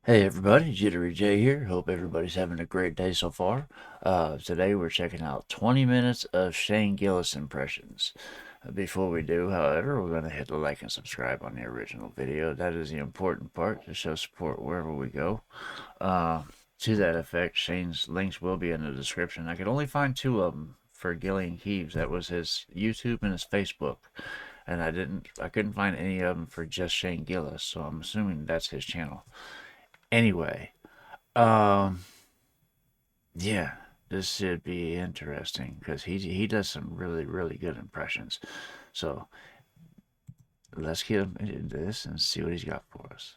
Hey everybody, JitteryJay here. Hope everybody's having a great day so far. Today we're checking out 20 minutes of Shane Gillis impressions. Before we do, however, we're going to hit the like and subscribe on the original video. That is the important part to show support wherever we go. To that effect, Shane's links will be in the description. I could only find two of them for Gillian Keeves. That was his YouTube and his Facebook. And I couldn't find any of them for just Shane Gillis, so I'm assuming that's his channel. Anyway, um, yeah, this should be interesting because he does some really good impressions. So let's get him into this and see what he's got for us.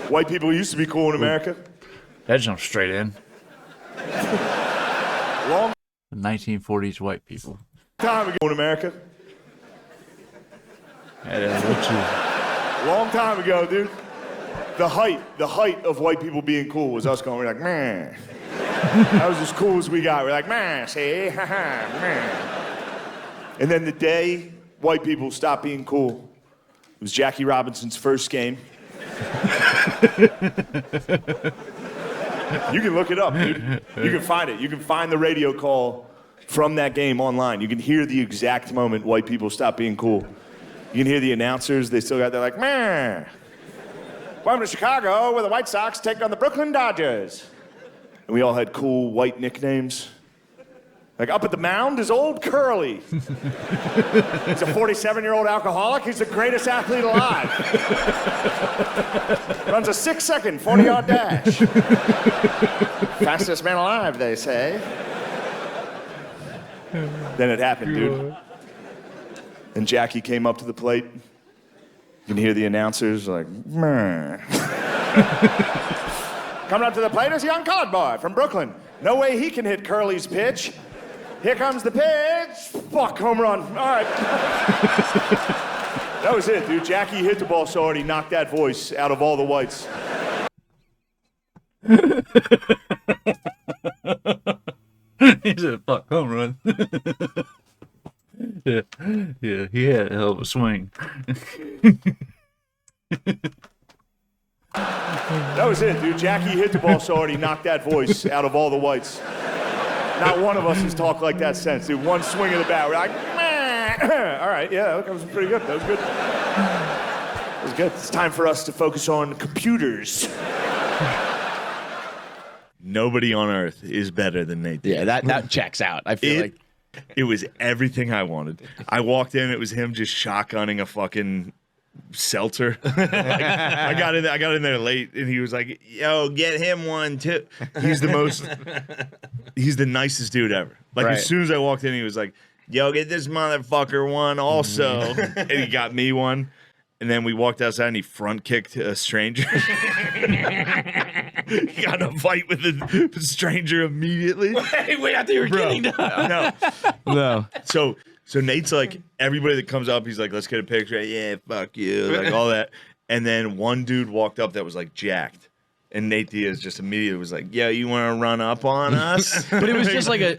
White people used to be cool in America. That jumps straight in. Long 1940s white people. time ago in America. Long time ago, dude. The height of white people being cool was us going, we're like, man. That was as cool as we got. We're like, man, see, ha ha, man. And then the day white people stopped being cool, it was Jackie Robinson's first game. You can look it up, dude. You can find it. You can find the radio call from that game online. You can hear the exact moment white people stopped being cool. You can hear the announcers. They still got, they're like, man. Welcome to Chicago, where the White Sox take on the Brooklyn Dodgers. And we all had cool white nicknames. Like, up at the mound is Old Curly. He's a 47-year-old alcoholic. He's the greatest athlete alive. Runs a 6-second 40-yard dash. Fastest man alive, they say. Then it happened, dude. And Jackie came up to the plate. You can hear the announcers like, meh. Coming up to the plate is a young colored boy from Brooklyn. No way he can hit Curly's pitch. Here comes the pitch. Fuck, home run. All right. That was it, dude. Jackie hit the ball so hard he knocked that voice out of all the whites. He said, fuck, home run. Yeah, he had a hell of a swing. That was it, dude. Jackie hit the ball so hard he knocked that voice out of all the whites. Not one of us has talked like that since, dude. One swing of the bat, we're like, meh. All right, yeah, that was pretty good. That was good. That was good. It's time for us to focus on computers. Nobody on earth is better than Nate. Yeah, that checks out. I feel like it was everything I wanted. I walked in, it was him just shotgunning a fucking seltzer. I got in there late, and he was like, "Yo, get him one too." He's the nicest dude ever. Like Right. as soon as I walked in, he was like, "Yo, get this motherfucker one also," and he got me one. And then we walked outside, and he front kicked a stranger. He got in a fight with a stranger immediately. wait, I thought you were kidding. No. So Nate's like, everybody that comes up, he's like, let's get a picture. Yeah, fuck you. Like all that. And then one dude walked up that was like jacked. And Nate Diaz just immediately was like, yo, you want to run up on us? But it was just like a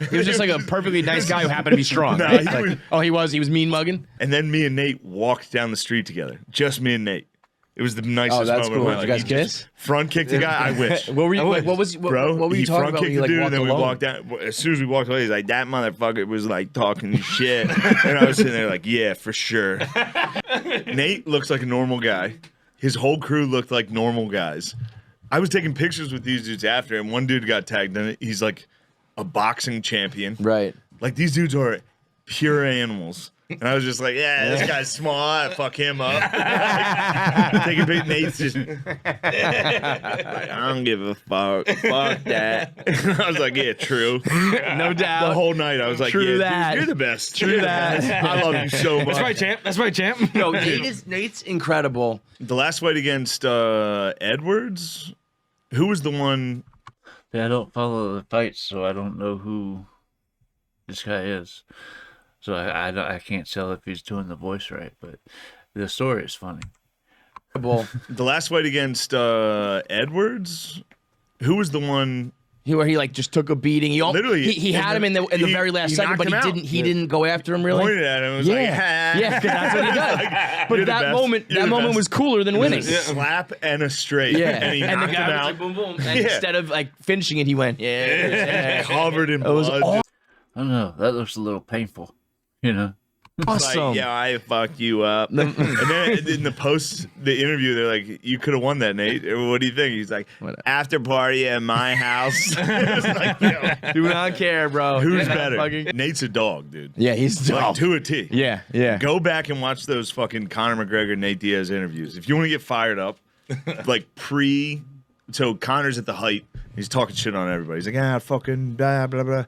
perfectly nice guy who happened to be strong. No, Right? He was mean mugging. And then me and Nate walked down the street together. Just me and Nate. It was the nicest that's moment cool. of my Did life. you guys kiss? Front kicked the guy. I wish. What were you? What were you He talking front about when kicked you the like dude, walked and then we alone? walked down. As soon as we walked away, he's like, "That motherfucker was like talking shit," and I was sitting there like, "Yeah, for sure." Nate looks like a normal guy. His whole crew looked like normal guys. I was taking pictures with these dudes after, and one dude got tagged in it. He's like a boxing champion. Right. Like these dudes are pure animals. And I was just like, yeah, this guy's small. I fuck him up. Taking big Nate's just. Like, I don't give a fuck. Fuck that. I was like, yeah, true. No doubt. The whole night I was like, True yeah, that. dude, you're the best. True that. I love you so much. That's right, champ. That's right, champ. No, Nate's incredible. The last fight against Edwards, who was the one? Yeah, I don't follow the fights, so I don't know who this guy is. So I can't tell if he's doing the voice right, but the story is funny. The last fight against Edwards, who was the one Where he like just took a beating. Literally, he had him in the very last second, but he didn't go after him really. Pointed at him and was like, yeah, because that's what he does. Like, but that moment was cooler than winning. A slap and a straight. Yeah, and he knocked the guy him was out. like boom boom. And instead of like finishing it, he went Covered in blood. was I don't know. That looks a little painful, you know. awesome. Like, yeah, I fucked you up. And then in the interview, they're like, "You could have won that, Nate. What do you think?" He's like, "After party at my house." It's like, yo, Do not care, bro. who's better? Nate's a dog, dude. Yeah, he's Like dog. to a T. Yeah. Go back and watch those fucking Conor McGregor, Nate Diaz interviews. If you want to get fired up, like so Conor's at the height. He's talking shit on everybody. He's like, fucking blah, blah, blah.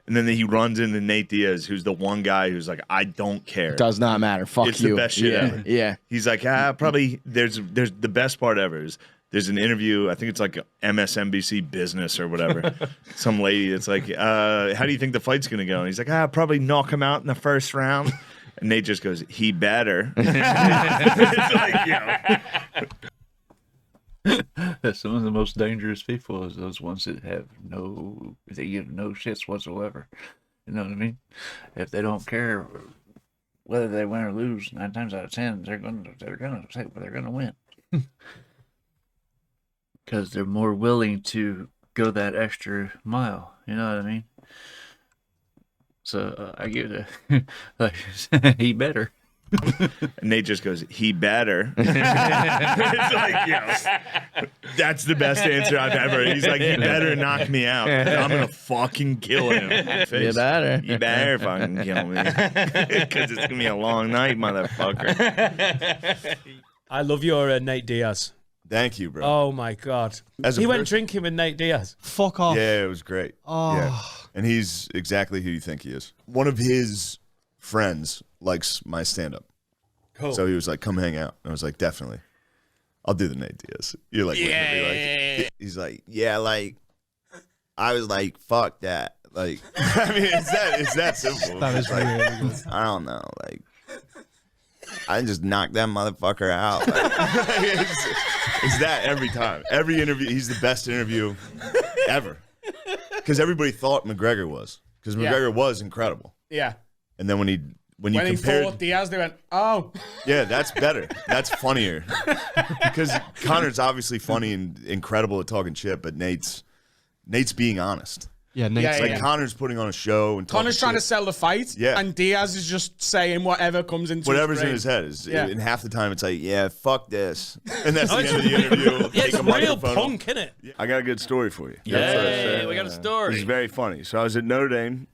And then he runs into Nate Diaz, who's the one guy who's like, I don't care. Does not matter. Fuck It's you. the best shit ever. Yeah. He's like, probably there's the best part ever is there's an interview. I think it's like MSNBC Business or whatever. Some lady that's like, how do you think the fight's gonna go? And he's like, probably knock him out in the first round. And Nate just goes, he better. It's like, Some of the most dangerous people is those ones that they give no shits whatsoever. You know what I mean? If they don't care whether they win or lose, 9 times out of 10, they're gonna win. Because they're more willing to go that extra mile. You know what I mean? So I give it like he better. And Nate just goes, he better. It's like, that's the best answer I've ever. He's like, he better knock me out. I'm gonna fucking kill him. You better. You better fucking kill me. Because it's gonna be a long night, motherfucker. I love your Nate Diaz. Thank you, bro. Oh my god. As a He went person- drinking with Nate Diaz. Fuck off. Yeah, it was great. Oh. Yeah. And he's exactly who you think he is. One of his friends likes my stand-up. Cool. So he was like, come hang out. And I was like, definitely. I'll do the Nate Diaz. You're like, looking at me like, he's like, yeah, like, I was like, fuck that. Like, I mean, it's that simple. That is like, really good. I don't know. Like, I just knocked that motherfucker out. Like, it's that every time. Every interview, he's the best interview ever. Because everybody thought McGregor was. Because McGregor was incredible. Yeah. And then when he When he compared, fought Diaz, they went, oh. yeah, that's better. That's funnier. Because Conor's obviously funny and incredible at talking shit, but Nate's being honest. Yeah, Nate's Yeah, Like yeah. Conor's putting on a show and talking Connor's trying to shit. sell the fight, Yeah. and Diaz is just saying whatever comes into Whatever's his in brain. his head is, Yeah. and half the time it's like, yeah, fuck this, and that's the end of the interview. Yeah, Take it's a real microphone. punk, innit? I got a good story for you. Yay, we got a story. This is very funny. So I was at Notre Dame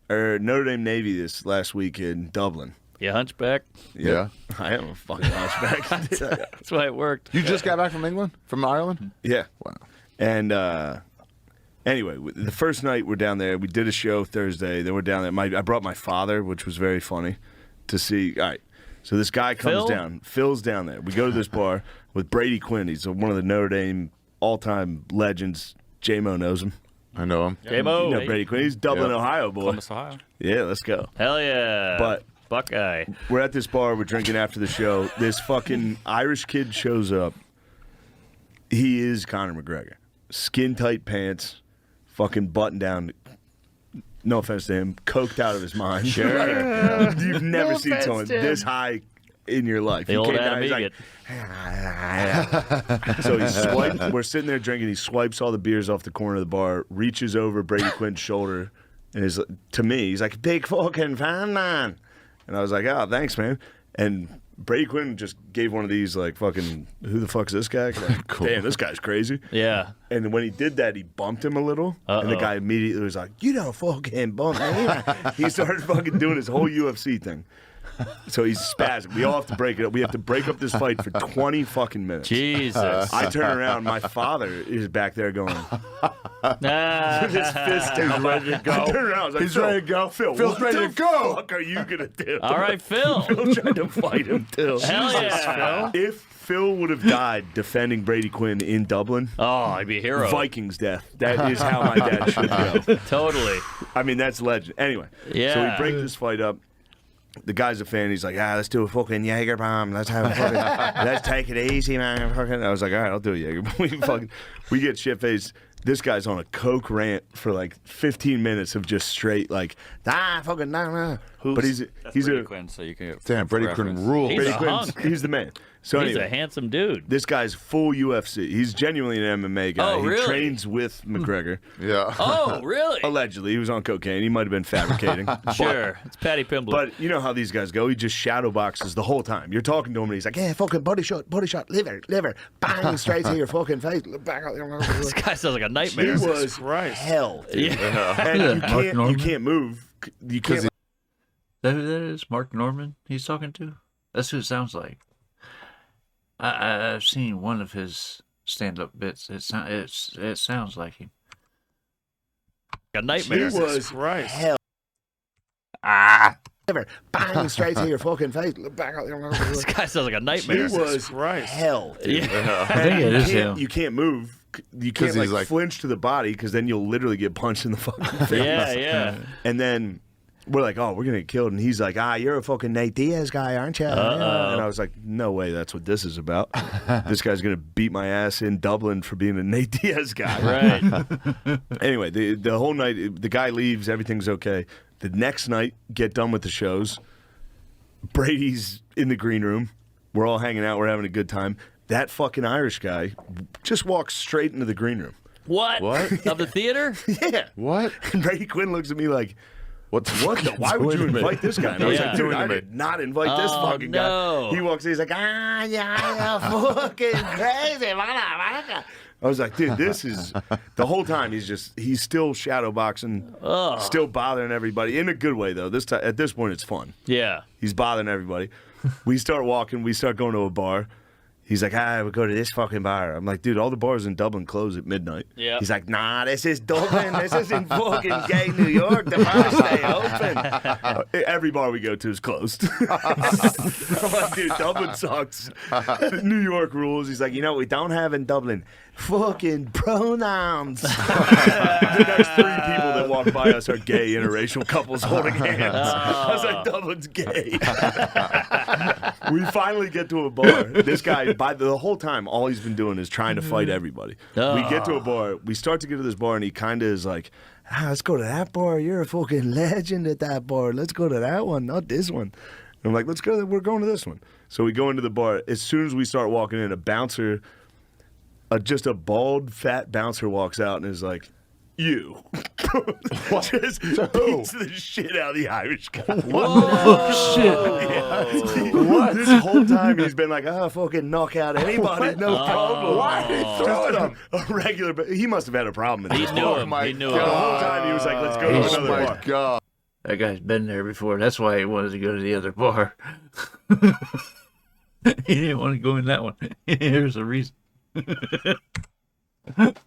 Navy this last week in Dublin. You hunchback? Yeah. I am a fucking hunchback. That's why it worked. You just got back from England? From Ireland? Yeah. Wow. And anyway, the first night we're down there. We did a show Thursday. Then we're down there. I brought my father, which was very funny to see. All right. So this guy comes Phil? down. Phil's down there. We go to this bar with Brady Quinn. He's one of the Notre Dame all-time legends. J-Mo knows him. I know him. J-Mo. You know Brady Quinn. He's Dublin, Yeah. Ohio boy. Columbus, Ohio. Yeah, let's go. Hell yeah. But Buckeye. we're at this bar. We're drinking after the show. This fucking Irish kid shows up. He is Conor McGregor. Skin tight pants, fucking button down. No offense to him, coked out of his mind. Sure. You've never seen someone this high in your life. The He old came down, Adam he's Egan. So he swiped. We're sitting there drinking. He swipes all the beers off the corner of the bar, reaches over Brady Quinn's shoulder, and is to me, he's like, "Big fucking fan, man." And I was like, "Oh, thanks, man." And Brady Quinn just gave one of these, like, fucking, who the fuck's this guy? Like, damn, this guy's crazy. Yeah. And when he did that, he bumped him a little. And the guy immediately was like, "You don't fucking bump me." He started fucking doing his whole UFC thing. So he's spazzing. We all have to break it up. We have to break up this fight for 20 fucking minutes. Jesus. I turn around. My father is back there going, Nah. his fist is ready to go. I turn around. I was like, He's ready to go. Phil, Phil's what ready the to go. fuck are you going to do? All right, Phil. Phil tried to fight him, too. Hell yeah, Phil. If Phil would have died defending Brady Quinn in Dublin, Oh, I'd be a hero. Vikings death. That is how my dad should go. Totally. I mean, that's legend. Anyway, so Yeah. we break this fight up. the guy's a fan. He's like, let's do a fucking Jaeger bomb. Let's have a fucking, let's take it easy, man. Fucking. I was like, all right, I'll do a Jaeger bomb. We get shit faced. This guy's on a coke rant for like 15 minutes of just straight like, fucking nah. But he's Brady a Quinn, so you can get Damn, Brady Quinn rules. He's Brady a Quinn's, hunk. he's the man. So He's anyway, a handsome dude. this guy's full UFC. He's genuinely an MMA guy. Oh, He really? trains with McGregor. Yeah. Oh, really? Allegedly, he was on cocaine. He might have been fabricating. Sure. It's Patty Pimblett. But you know how these guys go. He just shadow boxes the whole time. You're talking to him, and he's like, "Yeah, fucking body shot, liver, bang straight to your fucking face." This guy sounds like a nightmare. It was hell, dude. Yeah. And you can't move. You can't. Is that who that is? Mark Norman he's talking to? That's who it sounds like. I've seen one of his stand-up bits. It sounds like him. A nightmare. It was hell. Liver, bang straight to your fucking face. This guy sounds like a nightmare. It was hell, dude. Yeah. I think it is him. You can't move. You can't he's like- flinch to the body because then you'll literally get punched in the fucking face. Yeah. And then we're like, oh, we're going to get killed. And he's like, you're a fucking Nate Diaz guy, aren't you? Uh-oh. And I was like, no way, that's what this is about. This guy's going to beat my ass in Dublin for being a Nate Diaz guy. Right. Anyway, the whole night, the guy leaves, everything's okay. The next night, get done with the shows. Brady's in the green room. We're all hanging out. We're having a good time. That fucking Irish guy just walks straight into the green room. What? Of the theater? Yeah. What? And Brady Quinn looks at me like, What the? why would you invite this guy? And I was Yeah. like, dude, I Doing to me. did not invite this Oh, fucking no. guy. He walks in, he's like, you're fucking crazy. I was like, dude, this is the whole time he's still shadow boxing, still bothering everybody in a good way though. At this point, it's fun. Yeah. He's bothering everybody. We start walking. We start going to a bar. He's like, we'll go to this fucking bar. I'm like, dude, all the bars in Dublin close at midnight. Yeah. He's like, nah, this is Dublin. This isn't fucking gay New York. The bars stay open. Every bar we go to is closed. I'm like, dude, Dublin sucks. New York rules. He's like, you know what we don't have in Dublin? Fucking pronouns. The next 3 people that walk by us are gay interracial couples holding hands. I was like, Dublin's gay. We finally get to a bar. This guy, by the whole time, all he's been doing is trying to fight everybody. We get to a bar. We start to get to this bar, and he kind of is like, let's go to that bar. You're a fucking legend at that bar. Let's go to that one, not this one. And I'm like, let's go. We're going to this one. So we go into the bar. As soon as we start walking in, a bouncer, just a bald, fat bouncer walks out and is like, you. Just beats the shit out of the Irish guy. Oh, shit. Yeah. This whole time he's been like, fucking knock out anybody, no problem. Why are they throwing him? A regular, but he must have had a problem in He this knew bar. him. my He knew The him. whole time he was like, let's go to Oh another my bar. god. That guy's been there before. That's why he wanted to go to the other bar. He didn't want to go in that one. Here's a reason.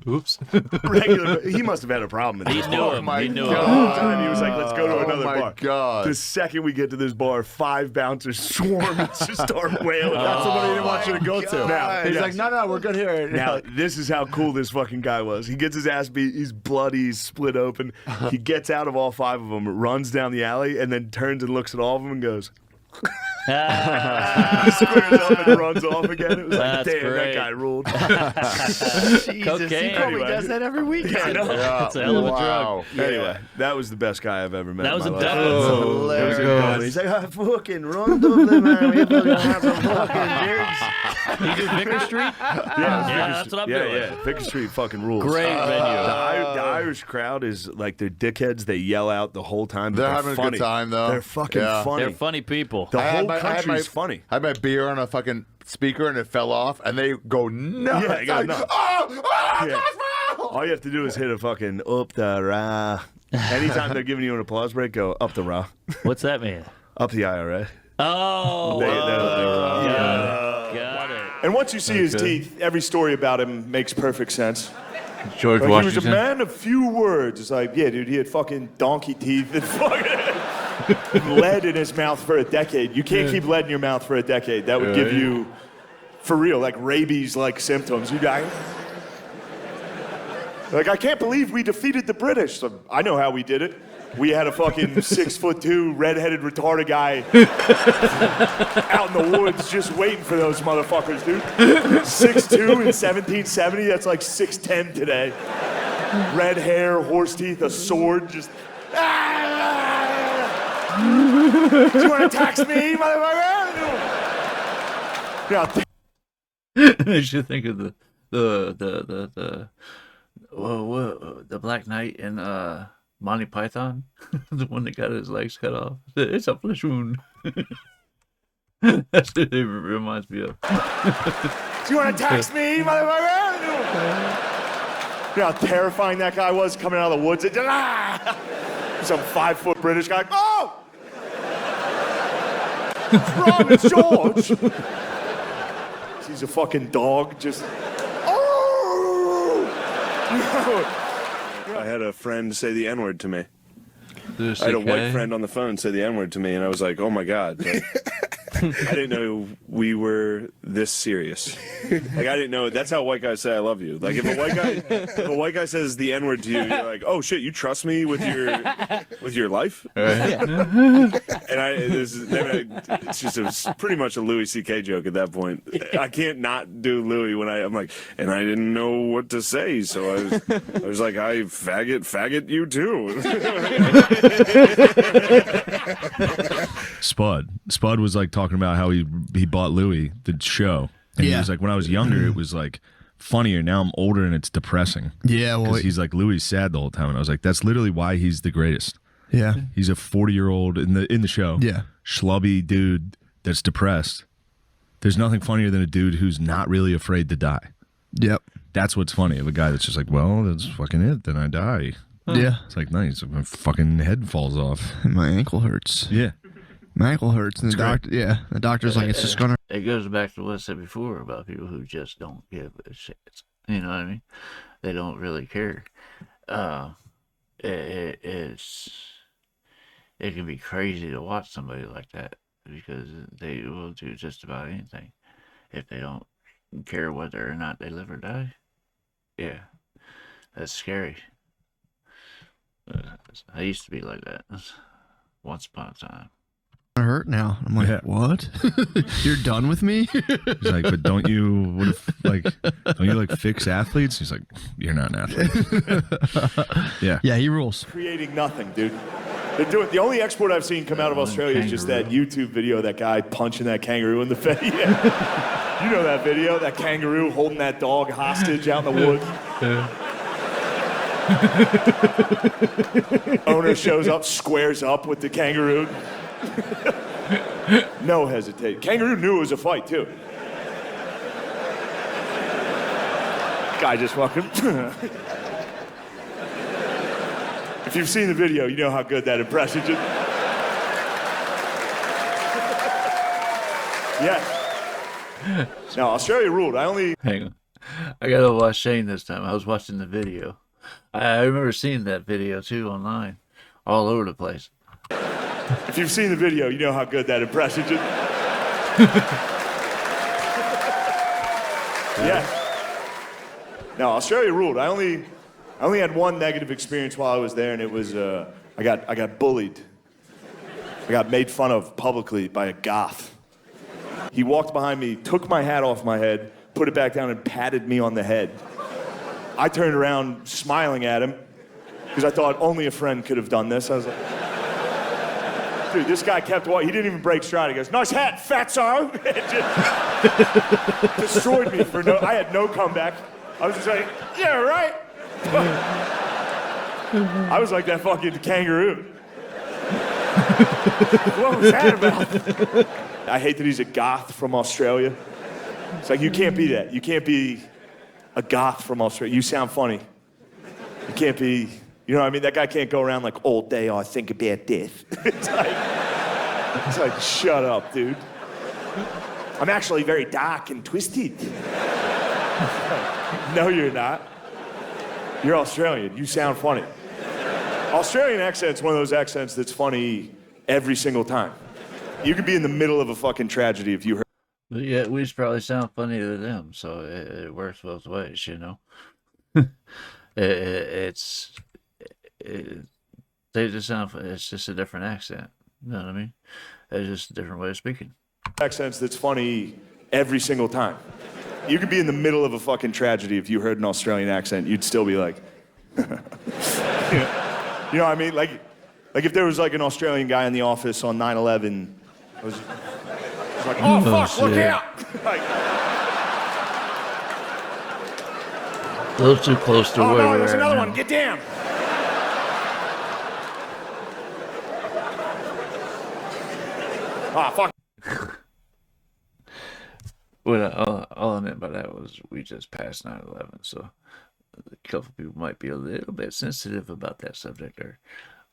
Oops. Regular, he must have had a problem in He this knew bar. him. my He knew The him. whole time he was like, let's go to Oh another my bar. God. The second we get to this bar, 5 bouncers swarm and just start wailing. That's the one he didn't want you to go to. Now, He's yes. like, no, we're good here. Now, this is how cool this fucking guy was. He gets his ass beat. He's bloody. He's split open. He gets out of all 5 of them, runs down the alley, and then turns and looks at all of them and goes, squares up and runs off again. It was like, That's damn, great. that guy ruled. Cocaine. probably does that every weekend. I know. That's a hell of a Wow. drug. Anyway, that was the best guy I've ever met. That was in a my life. Dublin. That was in Dublin. He's like, fucking run Dublin, man. We fucking have some fucking gigs. You do Vicar Street? Yeah, that's what I'm yeah, doing. Yeah, Vicar Street fucking rules. Great venue. The Irish crowd is like, they're dickheads. They yell out the whole time. But They're having a good funny. time, though. They're fucking Yeah. funny. They're funny people. The I had whole my- I had country's my- funny. I had my beer on a fucking speaker and it fell off, and they go nuts. Yeah, they go Like, nuts. Oh, Yeah. All you have to do is hit a fucking up the rah. Anytime they're giving you an applause break, go up the rah. What's that mean? Up the IRA. Oh, They're like, got it. And once you see his teeth, every story about him makes perfect sense. George Like, he was a Washington. man of few words. It's like, yeah, dude, he had fucking donkey teeth and fucking lead in his mouth for a decade. You can't keep lead in your mouth for a decade. That would give you, for real, like rabies-like symptoms. You die. Like, I can't believe we defeated the British. So, I know how we did it. We had a fucking 6'2", redheaded, retarded guy out in the woods just waiting for those motherfuckers, dude. 6'2" in 1770, that's like 6'10" today. Red hair, horse teeth, a sword, just... Do you want to tax me, motherfucker? Yeah. I should think of the Black Knight in Monty Python, the one that got his legs cut off. It's a flesh wound. That's what it reminds me of. Do you want to tax me, motherfucker? You know how terrifying that guy was coming out of the woods? Some 5-foot British guy. Oh! What's wrong? It's George. He's a fucking dog. Just. Oh! I had a friend say the N-word to me. I I had a white friend on the phone say the N-word to me, and I was like, oh my God. Like, I didn't know we were this serious. Like, I didn't know. That's how white guys say I love you. Like, if a white guy says the N-word to you, you're like, oh shit, you trust me with your life? And it's just pretty much a Louis C.K. joke at that point. I can't not do Louis when I'm like, and I didn't know what to say, so I was like, I faggot you too. Spud was like talking about how he bought Louie the show, and he was like, when I was younger it was like funnier. Now I'm older and it's depressing. Yeah, well, he's like, Louie's sad the whole time, and I was like, that's literally why he's the greatest. Yeah, he's a 40-year-old in the show. Yeah, schlubby dude that's depressed. There's nothing funnier than a dude who's not really afraid to die. Yep, that's what's funny, of a guy that's just like, well, that's fucking it, then I die. Yeah, it's like, nice, my fucking head falls off, my ankle hurts. Yeah. My ankle hurts, and the doctor's like, it's just gonna. It goes back to what I said before about people who just don't give a shit. You know what I mean? They don't really care. It can be crazy to watch somebody like that because they will do just about anything if they don't care whether or not they live or die. Yeah, that's scary. I used to be like that once upon a time. Hurt now. I'm like, what? You're done with me? He's like, but don't you fix athletes? He's like, you're not an athlete. Yeah, he rules. Creating nothing, dude. They're doing the only export I've seen come out of Australia is just that YouTube video of that guy punching that kangaroo in the face. Yeah. You know that video, that kangaroo holding that dog hostage out in the woods. Owner shows up, squares up with the kangaroo. No hesitation. Kangaroo knew it was a fight, too. Guy just fucking... If you've seen the video, you know how good that impression is. Yeah. No, Australia ruled. Hang on. I gotta watch Shane this time. I was watching the video. I remember seeing that video, too, online. All over the place. If you've seen the video, you know how good that impression is. Yeah. No, Australia ruled. I only had one negative experience while I was there, and it was I got bullied. I got made fun of publicly by a goth. He walked behind me, took my hat off my head, put it back down, and patted me on the head. I turned around smiling at him because I thought only a friend could have done this. I was like, dude, this guy kept walking. He didn't even break stride. He goes, nice hat, fatso. It just destroyed me for I had no comeback. I was just like, yeah, right. I was like that fucking kangaroo. What was that about? I hate that he's a goth from Australia. It's like, you can't be that. You can't be a goth from Australia. You sound funny. You can't be, you know what I mean? That guy can't go around like, all day I think about death. It's like, shut up, dude. I'm actually very dark and twisted. No, you're not. You're Australian. You sound funny. Australian accent's one of those accents that's funny every single time. You could be in the middle of a fucking tragedy if you heard. But yeah, we probably sound funny to them, so it works both ways, you know. It's they just sound. It's just a different accent. You know what I mean? It's just a different way of speaking. Accents that's funny every single time. You could be in the middle of a fucking tragedy. If you heard an Australian accent, you'd still be like, you know what I mean? Like if there was like an Australian guy in the office on 9/11, I was like, oh fuck, look out! Like, a little too close to oh where no, we're there's at another now. one. Get down. Ah, fuck. Well, all I meant by that was we just passed 9/11, so a couple people might be a little bit sensitive about that subject there.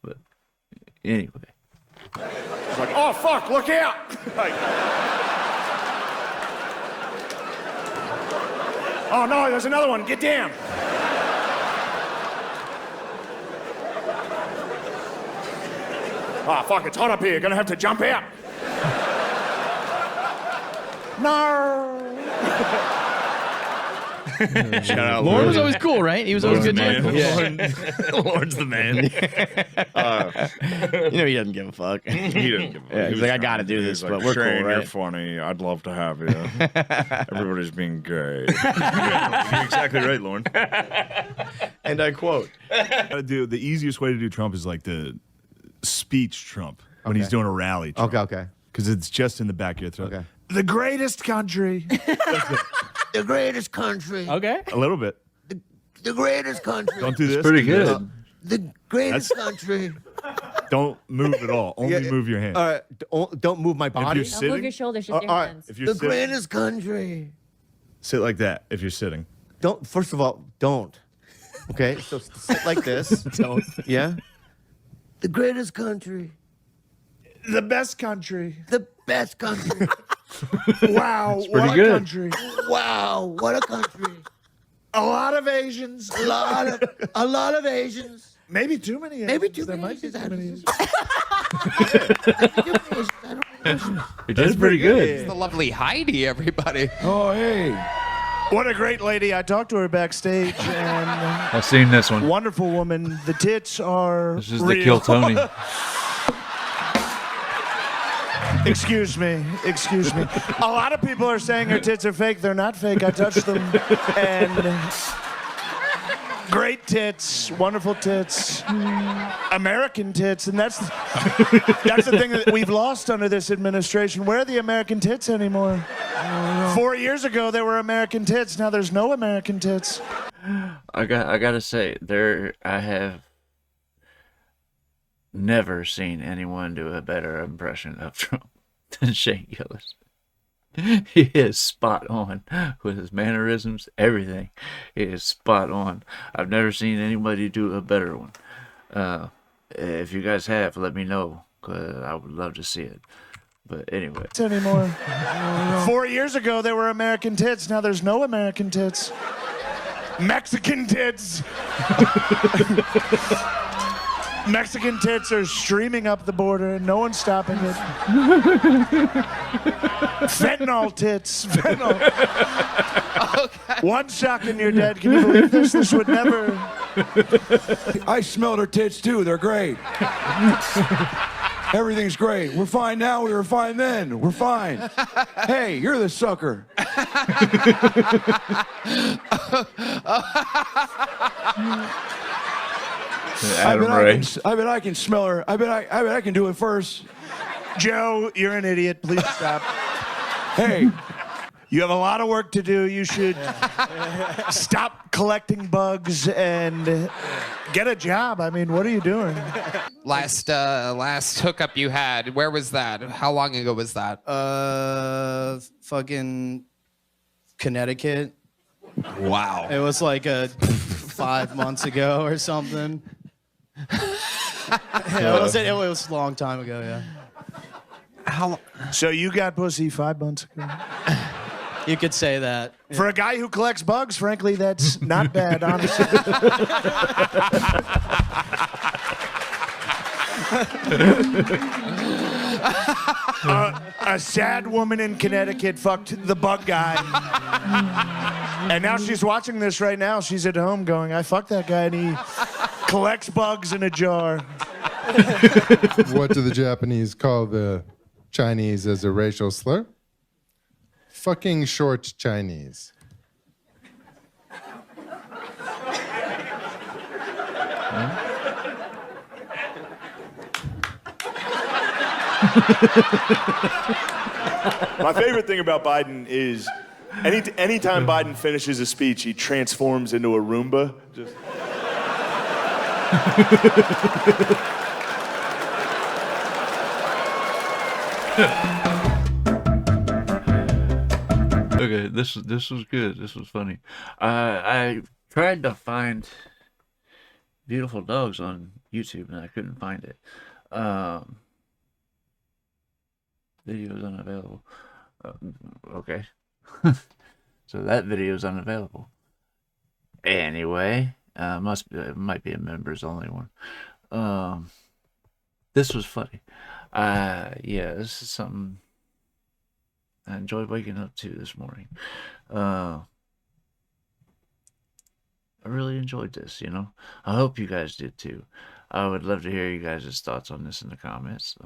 But anyway. It's like, oh fuck, look out! Like, oh no, there's another one. Get down. Ah, fuck, it's hot up here. You're gonna have to jump out. No. Shout out, Lauren was always cool, right? He was always good. man. Yeah. Lauren's the man. You know he doesn't give a fuck. He didn't give a fuck. Yeah, he's like, I gotta do this, but we're Shane, cool, you're right? funny. I'd love to have you. Everybody's being gay. You're exactly right, Lauren. And I quote. Gotta do the easiest way to do Trump is like the speech Trump when he's doing a rally. Trump. Okay. Because it's just in the back of your throat. Okay. The greatest country. The greatest country. Okay. A little bit. The greatest country. Don't do this. Pretty good. The greatest country. Don't move at all. Only move your hand. All right. Don't move my If body. you're Don't move your sitting, shoulders, just your all right. hands. if you're The sitting, greatest country. sit like that. If you're sitting, Don't. First of all, don't. Okay. So sit like this. don't. Yeah. The greatest country. The best country. The best country. Wow, pretty what a good. country. Wow. What a country. A lot of Asians. A lot of Asians. Maybe too many Asians. Maybe too There many might be Asians. too many Asians. That's pretty good. The lovely Heidi, everybody. Oh, hey. What a great lady. I talked to her backstage, and I've seen this one. wonderful woman. The tits are This is real. the Kill Tony. Excuse me. A lot of people are saying her tits are fake. They're not fake. I touched them. And great tits, wonderful tits, American tits. And that's the thing that we've lost under this administration. Where are the American tits anymore? 4 years ago, there were American tits. Now there's no American tits. I gotta say, I have never seen anyone do a better impression of Trump than Shane Gillis. He is spot on with his mannerisms, everything. He is spot on. I've never seen anybody do a better one. If you guys have, let me know, because I would love to see it. But anyway. Anymore. 4 years ago, there were American tits. Now there's no American tits. Mexican tits. Mexican tits are streaming up the border and no one's stopping it. Fentanyl tits. Fentanyl. One shock and you're dead. Can you believe this? This would never. I smelled her tits too. They're great. Everything's great. We're fine now. We were fine then. We're fine. Hey, you're the sucker. I bet I can smell her. I bet I can do it first. Joe, you're an idiot. Please stop. Hey, you have a lot of work to do. You should stop collecting bugs and get a job. I mean, what are you doing? Last hookup you had, where was that? How long ago was that? Fucking Connecticut. Wow. It was like 5 months ago or something. Yeah, it was a long time ago, yeah. So you got pussy 5 months ago? You could say that. For a guy who collects bugs, frankly, that's not bad, honestly. A sad woman in Connecticut fucked the bug guy. And now she's watching this right now. She's at home going, I fucked that guy and he collects bugs in a jar. What do the Japanese call the Chinese as a racial slur? Fucking short Chinese. My favorite thing about Biden is anytime Biden finishes a speech, he transforms into a Roomba. Just... Okay, this was good. This was funny. I tried to find beautiful dogs on YouTube and I couldn't find it. Video is unavailable. Okay. So that video is unavailable. Anyway, it might be a members only one. This was funny. Yeah, this is something I enjoyed waking up to this morning. I really enjoyed this, you know. I hope you guys did too. I would love to hear you guys' thoughts on this in the comments.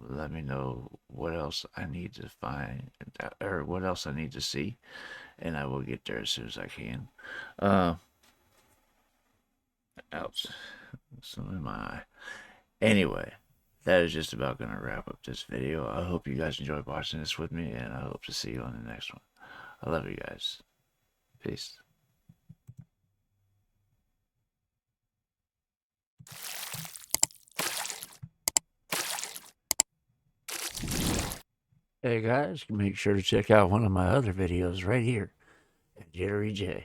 Let me know what else I need to find, or what else I need to see, and I will get there as soon as I can. Ouch. Some in my eye. Anyway, that is just about going to wrap up this video. I hope you guys enjoyed watching this with me, and I hope to see you on the next one. I love you guys. Peace. Hey guys, make sure to check out one of my other videos right here at JitteryJay.